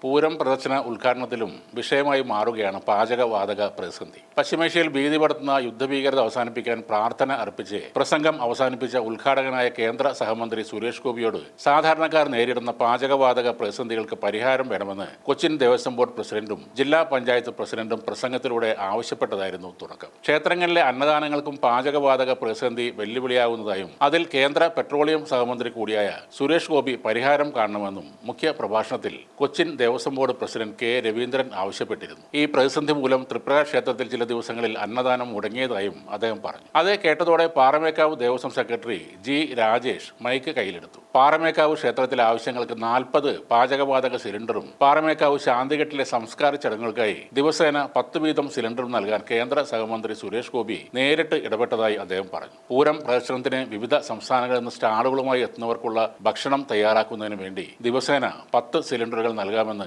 പൂരം പ്രദർശന ഉദ്ഘാടനത്തിലും വിഷയമായി മാറുകയാണ് പാചകവാതക പ്രതിസന്ധി. പശ്ചിമേഷ്യയിൽ ഭീതി പടർത്തുന്ന യുദ്ധഭീകരത അവസാനിപ്പിക്കാൻ പ്രാർത്ഥന അർപ്പിച്ച് പ്രസംഗം അവസാനിപ്പിച്ച ഉദ്ഘാടകനായ കേന്ദ്ര സഹമന്ത്രി സുരേഷ് ഗോപിയോട് സാധാരണക്കാർ നേരിടുന്ന പാചകവാതക പ്രതിസന്ധികൾക്ക് പരിഹാരം വേണമെന്ന് കൊച്ചിൻ ദേവസ്വം ബോർഡ് പ്രസിഡന്റും ജില്ലാ പഞ്ചായത്ത് പ്രസിഡന്റും പ്രസംഗത്തിലൂടെ ആവശ്യപ്പെട്ടതായിരുന്നു തുടക്കം. ക്ഷേത്രങ്ങളിലെ അന്നദാനങ്ങൾക്കും പാചകവാതക പ്രതിസന്ധി വെല്ലുവിളിയാകുന്നതായും അതിൽ കേന്ദ്ര പെട്രോളിയം സഹമന്ത്രി കൂടിയായ സുരേഷ് ഗോപി പരിഹാരം കാണണമെന്നും മുഖ്യ പ്രഭാഷണത്തിൽ Cochin Devaswom board president K Raveendran ആവശ്യപ്പെട്ടിരുന്നു. ഈ പ്രതിസന്ധി മൂലം തൃപ്രയാർ ക്ഷേത്രത്തിൽ ചില ദിവസങ്ങളിൽ അന്നദാനം മുടങ്ങിയതായും അദ്ദേഹം പറഞ്ഞു. അത് കേട്ടതോടെ Paramekkavu Devaswom secretary G Rajesh mic കയ്യിലെടുത്തു. പാറമേക്കാവ് ക്ഷേത്രത്തിലെ ആവശ്യങ്ങൾക്ക് 40 പാചകവാതക സിലിണ്ടറും പാറമേക്കാവ് ശാന്തിഘട്ടിലെ സംസ്കാര ചടങ്ങുകൾക്കായി ദിവസേന 10 വീതം സിലിണ്ടറും നൽകാൻ കേന്ദ്ര സഹമന്ത്രി സുരേഷ് ഗോപി നേരിട്ട് ഇടപെട്ടതായി അദ്ദേഹം പറഞ്ഞു. പൂരം പ്രദർശനത്തിന് വിവിധ സംസ്ഥാനങ്ങളിൽ നിന്ന് സ്റ്റാളുകളുമായി എത്തുന്നവർക്കുള്ള ഭക്ഷണം തയ്യാറാക്കുന്നതിന് വേണ്ടി ദിവസേന 10 സിലിണ്ടറുകൾ നൽകാമെന്ന്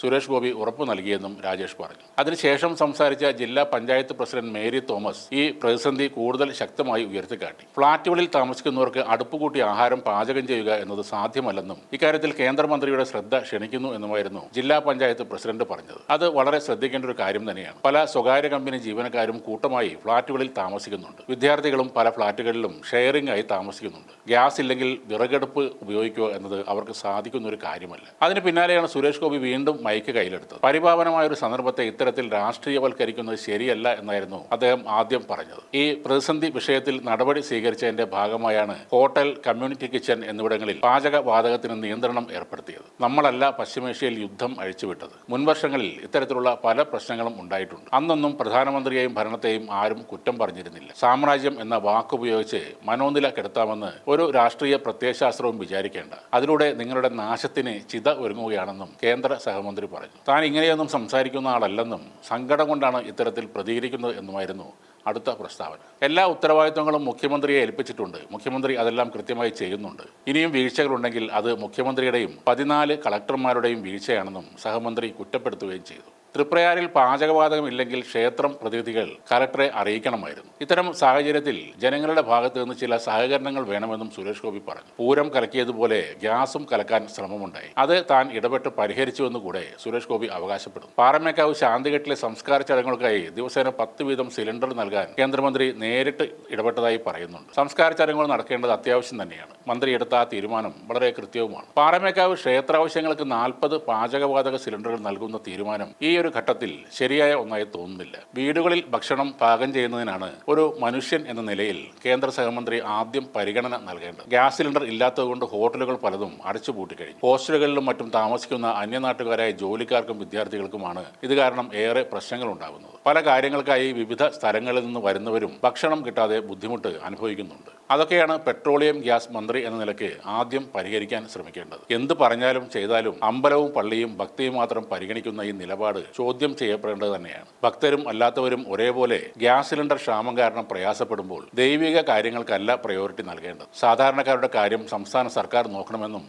സുരേഷ് ഗോപി ഉറപ്പു നൽകിയെന്നും രാജേഷ് പറഞ്ഞു. അതിനുശേഷം സംസാരിച്ച ജില്ലാ പഞ്ചായത്ത് പ്രസിഡന്റ് മേരി തോമസ് ഈ പ്രതിസന്ധി കൂടുതൽ ശക്തമായി ഉയർത്തിക്കാട്ടി. ഫ്ളാറ്റുകളിൽ താമസിക്കുന്നവർക്ക് അടുപ്പുകൂട്ടി ആഹാരം പാചകം ചെയ്യുക എന്നത് സാധ്യമല്ലെന്നും ഇക്കാര്യത്തിൽ കേന്ദ്രമന്ത്രിയുടെ ശ്രദ്ധ ക്ഷണിക്കുന്നു എന്നുമായിരുന്നു ജില്ലാ പഞ്ചായത്ത് പ്രസിഡന്റ് പറഞ്ഞത്. അത് വളരെ ശ്രദ്ധിക്കേണ്ട ഒരു കാര്യം തന്നെയാണ്. പല സ്വകാര്യ കമ്പനി ജീവനക്കാരും കൂട്ടമായി ഫ്ളാറ്റുകളിൽ താമസിക്കുന്നുണ്ട്. വിദ്യാർത്ഥികളും പല ഫ്ളാറ്റുകളിലും ഷെയറിംഗ് ആയി താമസിക്കുന്നുണ്ട്. ഗ്യാസ് ഇല്ലെങ്കിൽ വിറകടുപ്പ് ഉപയോഗിക്കുക എന്നത് അവർക്ക് സാധിക്കുന്ന ഒരു കാര്യമല്ല. അതിന് പിന്നാലെയാണ് സുരേഷ് ഗോപി വീണ്ടും മൈക്ക് കയ്യിലെടുത്തത്. പരിപാവനമായ ഒരു സന്ദർഭത്തെ ഇത്തരത്തിൽ രാഷ്ട്രീയവൽക്കരിക്കുന്നത് ശരിയല്ല എന്നായിരുന്നു അദ്ദേഹം ആദ്യം പറഞ്ഞത്. ഈ പ്രതിസന്ധി വിഷയത്തിൽ നടപടി സ്വീകരിച്ചതിന്റെ ഭാഗമായാണ് ഹോട്ടൽ, കമ്മ്യൂണിറ്റി കിച്ചൺ എന്നിവിടങ്ങളിൽ പാചകവാതകത്തിന് നിയന്ത്രണം ഏർപ്പെടുത്തിയത്. നമ്മളല്ല പശ്ചിമേഷ്യയിൽ യുദ്ധം അഴിച്ചുവിട്ടത്. മുൻവർഷങ്ങളിൽ ഇത്തരത്തിലുള്ള പല പ്രശ്നങ്ങളും ഉണ്ടായിട്ടുണ്ട്. അന്നൊന്നും പ്രധാനമന്ത്രിയെയും ഭരണത്തെയും ആരും കുറ്റം പറഞ്ഞിരുന്നില്ല. സാമ്രാജ്യം എന്ന വാക്കുപയോഗിച്ച് മനോനില കെടുത്താമെന്ന് ഒരു രാഷ്ട്രീയ പ്രത്യയശാസ്ത്രവും വിചാരിക്കേണ്ട. അതിലൂടെ നിങ്ങളുടെ നാശത്തിന് ചിത ഒരുങ്ങുകയാണെന്നും കേന്ദ്ര സഹമന്ത്രി പറഞ്ഞു. താൻ ഇങ്ങനെയൊന്നും സംസാരിക്കുന്ന ആളല്ലെന്നും സങ്കടം കൊണ്ടാണ് ഇത്തരത്തിൽ പ്രതികരിക്കുന്നത് എന്നുമായിരുന്നു അടുത്ത പ്രസ്താവന. എല്ലാ ഉത്തരവാദിത്വങ്ങളും മുഖ്യമന്ത്രിയെ ഏൽപ്പിച്ചിട്ടുണ്ട്. മുഖ്യമന്ത്രി അതെല്ലാം കൃത്യമായി ചെയ്യുന്നുണ്ട്. ഇനിയും വീഴ്ചകളുണ്ടെങ്കിൽ അത് മുഖ്യമന്ത്രിയുടെയും 14 കളക്ടർമാരുടെയും വീഴ്ചയാണെന്നും സഹമന്ത്രി കുറ്റപ്പെടുത്തുകയും ചെയ്തു. തൃപ്രയാറിൽ പാചകവാതകം ഇല്ലെങ്കിൽ ക്ഷേത്രം പ്രതിനിധികൾ കലക്ടറെ അറിയിക്കണമായിരുന്നു. ഇത്തരം സാഹചര്യത്തിൽ ജനങ്ങളുടെ ഭാഗത്ത് നിന്ന് ചില സഹകരണങ്ങൾ വേണമെന്നും സുരേഷ് ഗോപി പറഞ്ഞു. പൂരം കലക്കിയതുപോലെ ഗ്യാസും കലക്കാൻ ശ്രമമുണ്ടായി. അത് താൻ ഇടപെട്ട് പരിഹരിച്ചുവെന്ന് കൂടെ സുരേഷ് ഗോപി അവകാശപ്പെടുന്നു. പാറമേക്കാവ് ശാന്തിഘട്ടിലെ സംസ്കാര ചടങ്ങുകൾക്കായി ദിവസേന 10 വീതം സിലിണ്ടർ നൽകാൻ കേന്ദ്രമന്ത്രി നേരിട്ട് ഇടപെട്ടതായി പറയുന്നുണ്ട്. സംസ്കാര ചടങ്ങുകൾ നടക്കേണ്ടത് അത്യാവശ്യം തന്നെയാണ്. മന്ത്രി എടുത്ത ആ തീരുമാനം വളരെ കൃത്യവുമാണ്. പാറമേക്കാവ് ക്ഷേത്രാവശ്യങ്ങൾക്ക് 40 പാചകവാതക സിലിണ്ടറുകൾ നൽകുന്ന തീരുമാനം ഈ ഒരു ഘട്ടത്തിൽ ശരിയായ ഒന്നായി തോന്നുന്നില്ല. വീടുകളിൽ ഭക്ഷണം പാകം ചെയ്യുന്നതിനാണ് ഒരു മനുഷ്യൻ എന്ന നിലയിൽ കേന്ദ്ര സഹമന്ത്രി ആദ്യം പരിഗണന നൽകേണ്ടത്. ഗ്യാസ് സിലിണ്ടർ ഇല്ലാത്തതുകൊണ്ട് ഹോട്ടലുകൾ പലതും അടച്ചുപൂട്ടിക്കഴിഞ്ഞു. ഹോസ്റ്റലുകളിലും മറ്റും താമസിക്കുന്ന അന്യനാട്ടുകാരായ ജോലിക്കാർക്കും വിദ്യാർത്ഥികൾക്കുമാണ് ഇത് കാരണം ഏറെ പ്രശ്നങ്ങൾ ഉണ്ടാകുന്നത്. പല കാര്യങ്ങൾക്കായി വിവിധ സ്ഥലങ്ങളിൽ നിന്ന് വരുന്നവരും ഭക്ഷണം കിട്ടാതെ ബുദ്ധിമുട്ട് അനുഭവിക്കുന്നുണ്ട്. അതൊക്കെയാണ് പെട്രോളിയം ഗ്യാസ് മന്ത്രി എന്ന നിലയ്ക്ക് ആദ്യം പരിഹരിക്കാൻ ശ്രമിക്കേണ്ടത്. എന്ത് പറഞ്ഞാലും ചെയ്താലും അമ്പലവും പള്ളിയും ഭക്തിയും മാത്രം പരിഗണിക്കുന്ന ഈ നിലപാട് ചോദ്യം ചെയ്യപ്പെടേണ്ടത് തന്നെയാണ്. ഭക്തരും അല്ലാത്തവരും ഒരേപോലെ ഗ്യാസ് സിലിണ്ടർ ക്ഷാമം കാരണം പ്രയാസപ്പെടുമ്പോൾ ദൈവിക കാര്യങ്ങൾക്കല്ല പ്രയോറിറ്റി നൽകേണ്ടത്. സാധാരണക്കാരുടെ കാര്യം സംസ്ഥാന സർക്കാർ നോക്കണമെന്നും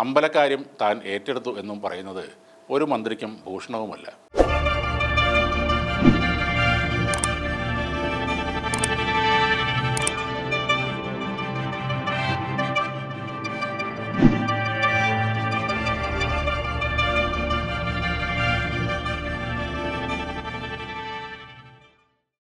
അമ്പലക്കാര്യം താൻ ഏറ്റെടുത്തു എന്നും പറയുന്നത് ഒരു മന്ത്രിക്കും ഭൂഷണവുമല്ല.